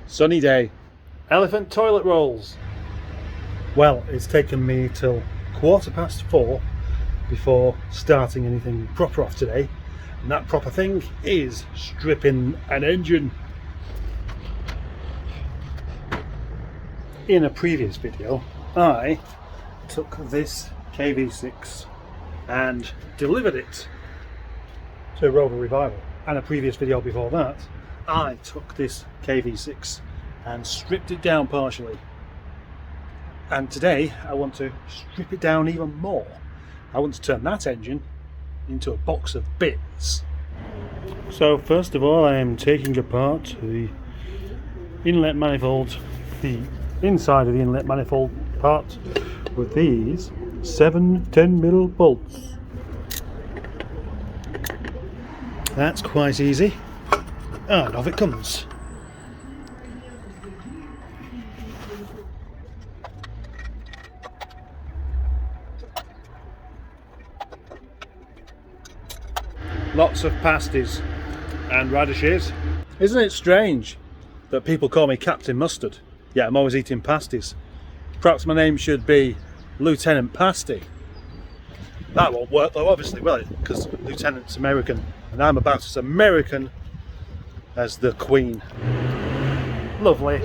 Sunny day. Elephant toilet rolls. Well, it's taken me till 4:15 before starting anything proper off today. And that proper thing is stripping an engine. In a previous video, I took this KV6 and delivered it to Rover Revival. And a previous video before that, I took this KV6 and stripped it down partially. And today I want to strip it down even more. I want to turn that engine into a box of bits. So first of all, I am taking apart the inlet manifold, the inside of the inlet manifold part with these 7 10mm bolts. That's quite easy. And off it comes. Lots of pasties and radishes. Isn't it strange that people call me Captain Mustard? Yeah, I'm always eating pasties. Perhaps my name should be Lieutenant Pasty. That won't work though, obviously, will it? Because Lieutenant's American and I'm about as American as the Queen. Lovely.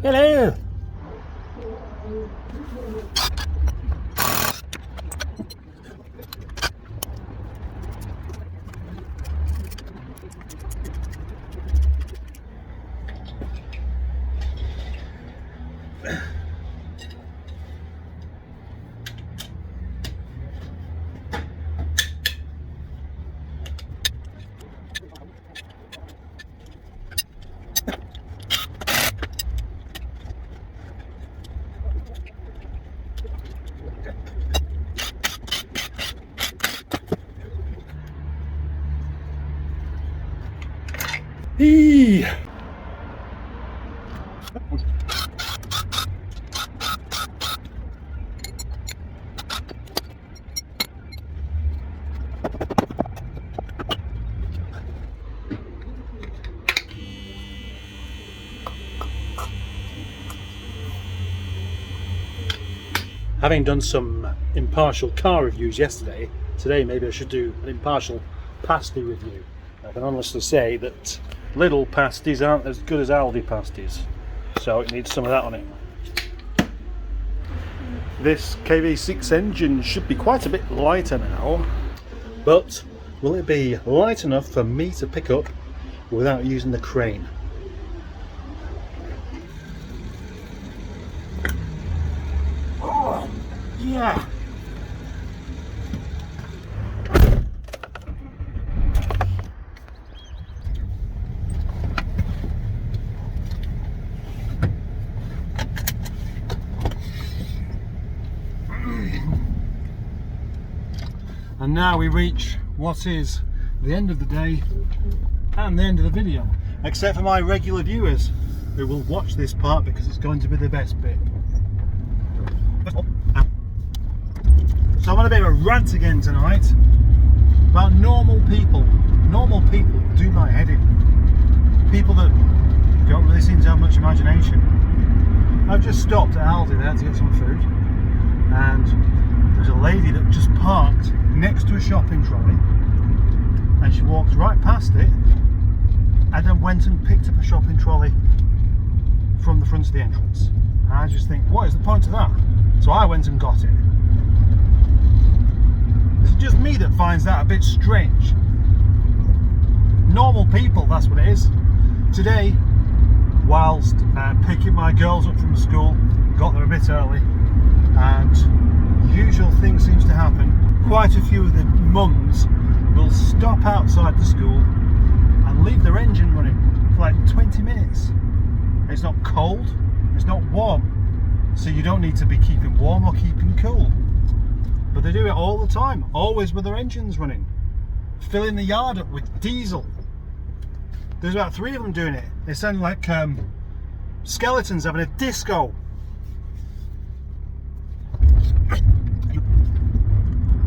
Hello. Eee. Having done some impartial car reviews yesterday, today maybe I should do an impartial pasty review. I can honestly say that little pasties aren't as good as Aldi pasties, so it needs some of that on it. This KV6 engine should be quite a bit lighter now, but will it be light enough for me to pick up without using the crane? Oh, yeah! And now we reach what is the end of the day and the end of the video, except for my regular viewers who will watch this part because it's going to be the best bit. So I'm on a bit of a rant again tonight about normal people. Normal people do my head in. People that don't really seem to have much imagination. I've just stopped at Aldi there to get some food, and there's a lady that just parked next to a shopping trolley, and she walked right past it and then went and picked up a shopping trolley from the front of the entrance. And I just think, what is the point of that? So I went and got it. Is it just me that finds that a bit strange? Normal people, that's what it is. Today, whilst picking my girls up from school, got there a bit early, and usual thing seems to happen. Quite a few of the mums will stop outside the school and leave their engine running for like 20 minutes. It's not cold, it's not warm, so you don't need to be keeping warm or keeping cool. But they do it all the time, always with their engines running, filling the yard up with diesel. There's about 3 of them doing it. They sound like skeletons having a disco.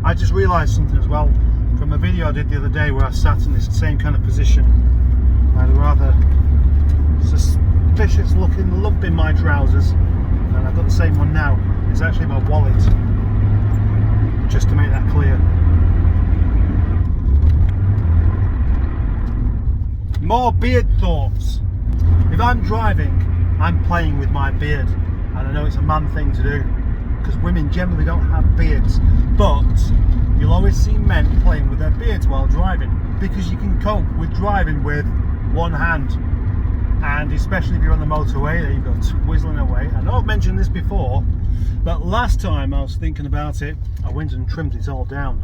I just realised something as well from a video I did the other day where I sat in this same kind of position. I had a rather suspicious looking lump in my trousers, and I've got the same one now. It's actually my wallet, just to make that clear. More beard thoughts. If I'm driving, I'm playing with my beard, and I know it's a man thing to do because women generally don't have beards, but you'll always see men playing with their beards while driving because you can cope with driving with one hand, and especially if you're on the motorway, there you go, whizzling away. I know I've mentioned this before, but last time I was thinking about it, I went and trimmed it all down.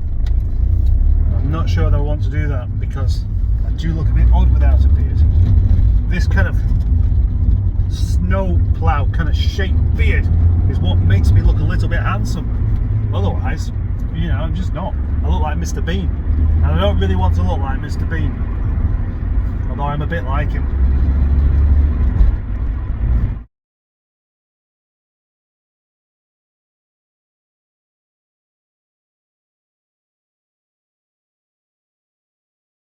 I'm not sure that I want to do that because I do look a bit odd without a beard. This kind of snow plough kind of shaped beard is what makes me look a little bit handsome. Otherwise, you know, I'm just not. I look like Mr. Bean, and I don't really want to look like Mr. Bean, although I'm a bit like him.